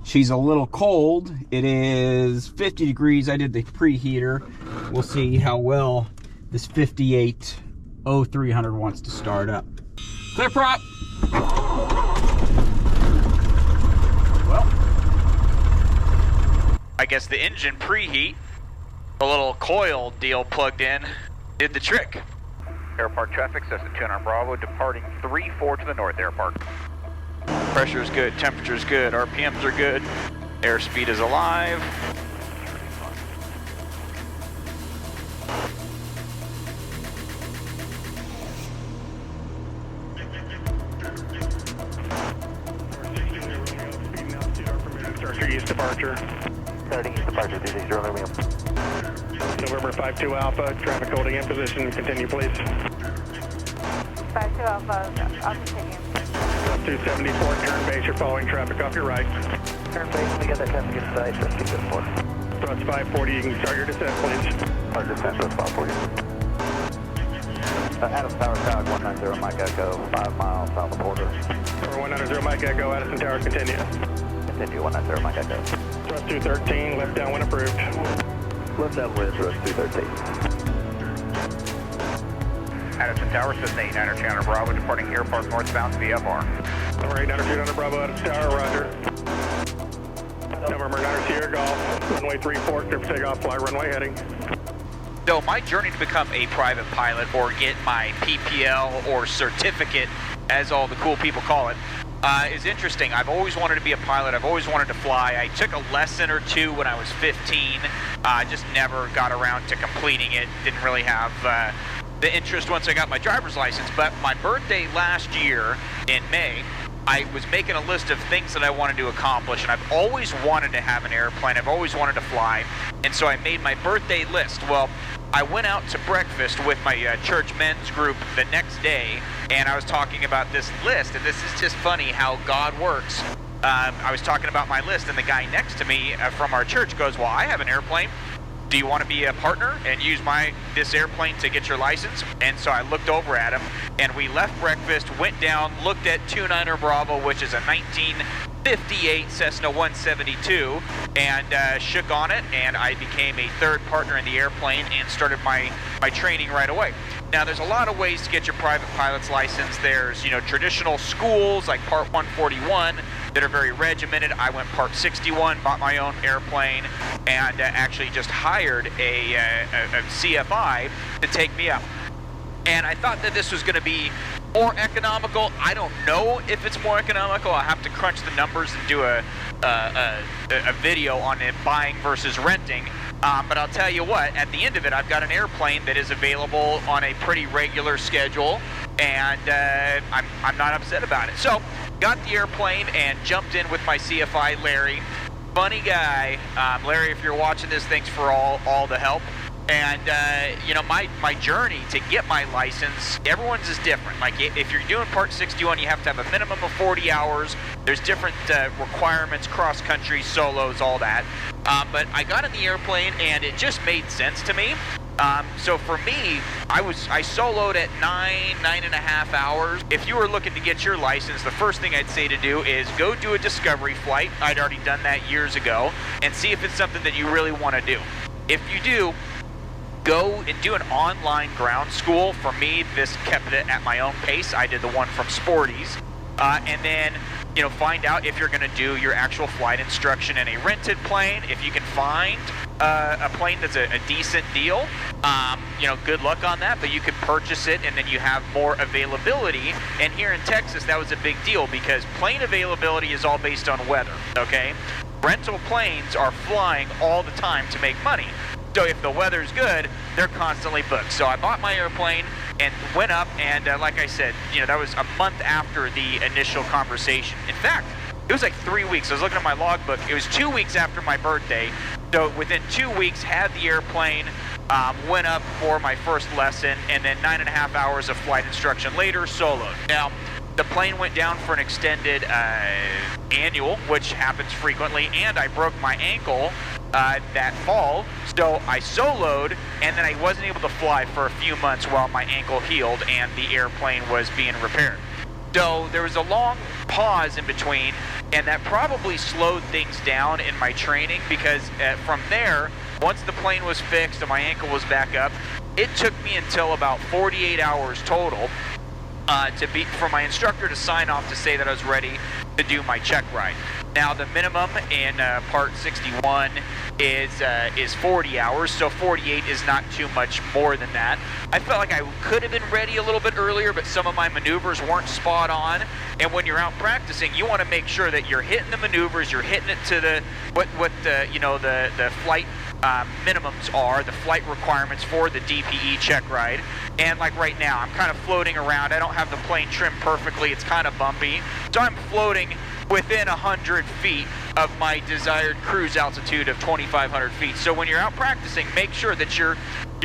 She's a little cold. It is 50 degrees. I did the preheater. We'll see how well this 58 0300 wants to start up. Clear prop. Well, I guess the engine preheat, the little coil deal plugged in, did the trick. Airpark traffic, Cessna 200 Bravo, departing 3-4 to the north, Airpark. Pressure is good, temperature is good, RPMs are good, airspeed is alive. East departure. Starting east departure, 360 Romeo. November 52 Alpha, traffic holding in position, continue please. 52 Alpha, I'll continue. 274, turn base, you're following traffic off your right. Turn base, we got that traffic in sight, just keep it 4. Thrust 540, you can start your descent please. Our descent, thrust 540. Adams Tower, Tower 190 Mike Echo, 5 miles south of border. Tower 190 Mike Echo, Addison Tower, continue. Continue 190 Mike Echo. Thrust 213, left downwind approved. Left downwind, thrust 213. Addison Tower, Cessna 89er Chandler Bravo, departing Airpark northbound VFR. Alright, 900 Bravo, Addison Tower, roger. November 9 Sierra Golf, runway 34, clear for takeoff, fly runway heading. So my journey to become a private pilot or get my PPL or certificate, as all the cool people call it, is interesting. I've always wanted to be a pilot. I've always wanted to fly. I took a lesson or two when I was 15. Just never got around to completing it. Didn't really have the interest once I got my driver's license. But my birthday last year in May, I was making a list of things that I wanted to accomplish, and I've always wanted to have an airplane. I've always wanted to fly, and so I made my birthday list. Well, I went out to breakfast with my church men's group the next day, and I was talking about this list, and this is just funny how God works. I was talking about my list, and the guy next to me from our church goes, well, I have an airplane. Do you want to be a partner and use this airplane to get your license? And so I looked over at him, and we left breakfast, went down, looked at 29er Bravo, which is a 1958 Cessna 172, and shook on it, and I became a third partner in the airplane and started my training right away. Now, there's a lot of ways to get your private pilot's license. There's, traditional schools like Part 141 that are very regimented. I went Part 61, bought my own airplane, and actually just hired a CFI to take me up. And I thought that this was going to be more economical. I don't know if it's more economical. I'll have to crunch the numbers and do a video on it, buying versus renting. But I'll tell you what, at the end of it, I've got an airplane that is available on a pretty regular schedule, and I'm not upset about it. So, got the airplane and jumped in with my CFI, Larry. Funny guy. Larry, if you're watching this, thanks for all the help. And, my journey to get my license, everyone's is different. Like, if you're doing Part 61, you have to have a minimum of 40 hours. There's different requirements, cross-country, solos, all that. But I got in the airplane, and it just made sense to me. So for me, I soloed at 9.5 hours. If you were looking to get your license, the first thing I'd say to do is go do a discovery flight. I'd already done that years ago, and see if it's something that you really want to do. If you do, go and do an online ground school. For me, this kept it at my own pace. I did the one from Sporties. And then, find out if you're going to do your actual flight instruction in a rented plane. If you can find a plane that's a decent deal, good luck on that, but you can purchase it and then you have more availability. And here in Texas, that was a big deal because plane availability is all based on weather, okay? Rental planes are flying all the time to make money. So if the weather's good, they're constantly booked. So I bought my airplane and went up, and like I said, that was a month after the initial conversation. In fact, it was like 3 weeks. I was looking at my logbook. It was 2 weeks after my birthday. So within 2 weeks, had the airplane, went up for my first lesson, and then 9.5 hours of flight instruction later, soloed. Now, the plane went down for an extended annual, which happens frequently, and I broke my ankle that fall, so I soloed, and then I wasn't able to fly for a few months while my ankle healed and the airplane was being repaired. So there was a long pause in between, and that probably slowed things down in my training because from there, once the plane was fixed and my ankle was back up, it took me until about 48 hours total for my instructor to sign off to say that I was ready to do my check ride. Now the minimum in Part 61 is 40 hours, so 48 is not too much more than that. I felt like I could have been ready a little bit earlier, but some of my maneuvers weren't spot on. And when you're out practicing, you want to make sure that you're hitting the maneuvers, you're hitting it to the the flight minimums are, the flight requirements for the DPE check ride. And like right now, I'm kind of floating around. I don't have the plane trimmed perfectly. It's kind of bumpy. So I'm floating within 100 feet of my desired cruise altitude of 2,500 feet. So when you're out practicing, make sure that you're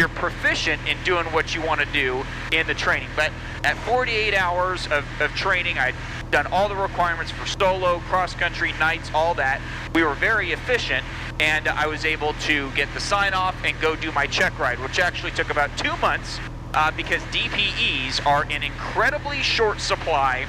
proficient in doing what you want to do in the training. But at 48 hours of training, I'd done all the requirements for solo, cross-country, nights, all that. We were very efficient, and I was able to get the sign-off and go do my check ride, which actually took about 2 months because DPEs are in incredibly short supply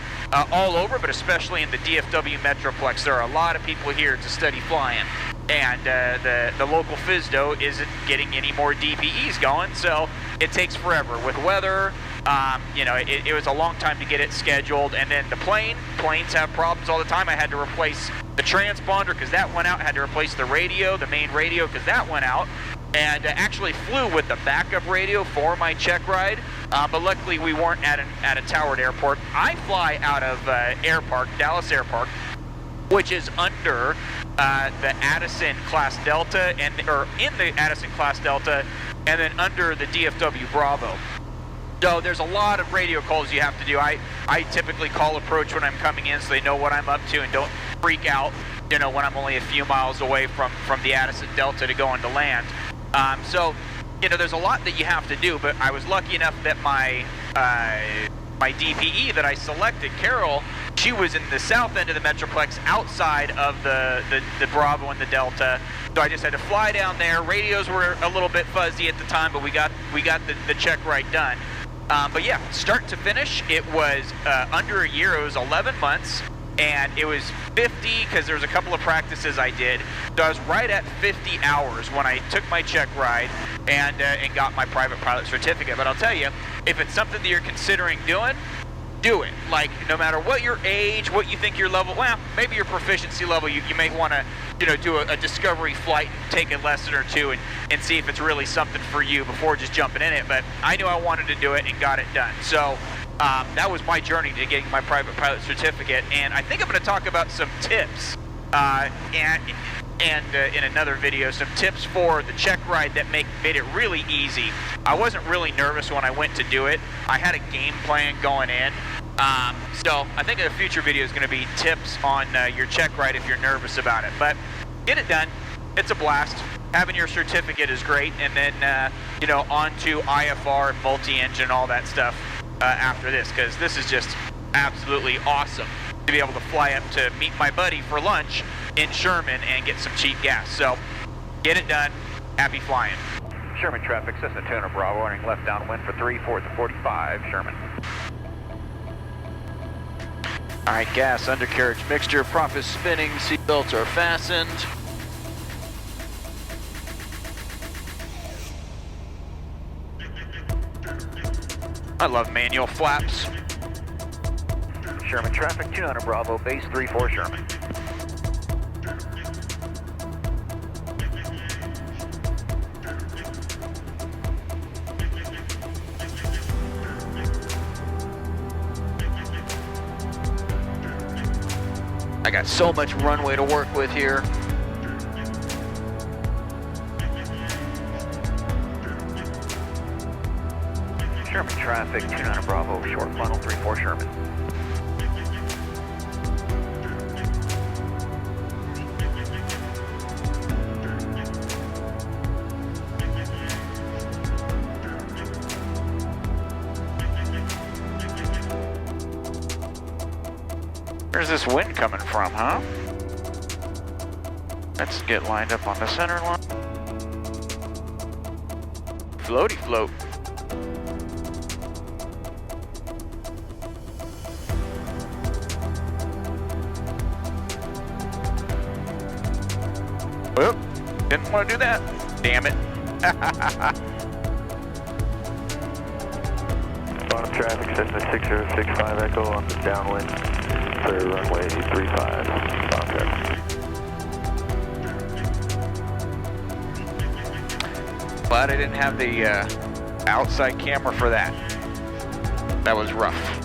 all over, but especially in the DFW Metroplex. There are a lot of people here to study flying, and the local FSDO isn't getting any more DPEs going, so it takes forever. With weather, it was a long time to get it scheduled, and then the planes have problems all the time. I had to replace the transponder because that went out. I had to replace the radio, the main radio, because that went out. And actually flew with the backup radio for my check ride, but luckily we weren't at a towered airport. I fly out of Airpark, Dallas Airpark, which is under the Addison Class Delta, or in the Addison Class Delta, and then under the DFW Bravo. So there's a lot of radio calls you have to do. I typically call approach when I'm coming in so they know what I'm up to and don't freak out, when I'm only a few miles away from the Addison Delta to go into land. So, there's a lot that you have to do, but I was lucky enough that my DPE that I selected, Carol, she was in the south end of the Metroplex outside of the Bravo and the Delta. So I just had to fly down there. Radios were a little bit fuzzy at the time, but we got the check ride done. But yeah, start to finish, it was under a year. It was 11 months. And it was 50 because there was a couple of practices I did. So I was right at 50 hours when I took my check ride and got my private pilot certificate. But I'll tell you, if it's something that you're considering doing, do it. Like, no matter what your age, what you think your level, well, maybe your proficiency level, you may want to, do a discovery flight and take a lesson or two and see if it's really something for you before just jumping in it. But I knew I wanted to do it and got it done. So that was my journey to getting my private pilot certificate, and I think I'm going to talk about some tips and in another video, some tips for the check ride that made it really easy. I wasn't really nervous when I went to do it. I had a game plan going in, so I think a future video is going to be tips on your check ride if you're nervous about it. But get it done. It's a blast. Having your certificate is great, and then on to IFR, multi-engine, all that stuff. After this, because this is just absolutely awesome to be able to fly up to meet my buddy for lunch in Sherman and get some cheap gas. So get it done. Happy flying. Sherman traffic, Cessna 200 Bravo, running left downwind for 34 to 45, Sherman. All right, gas, undercarriage mixture, prop is spinning, seatbelts are fastened. I love manual flaps. Sherman traffic, 200 Bravo, base 34 Sherman. I got so much runway to work with here. Sherman traffic, 200 Bravo, short funnel, 34 Sherman. Where's this wind coming from, huh? Let's get lined up on the center line. Floaty float. Well, didn't want to do that. Damn it. Bottom traffic, Cessna 6065 Echo on the downwind for runway 35. Bottom traffic. But I didn't have the outside camera for that. That was rough.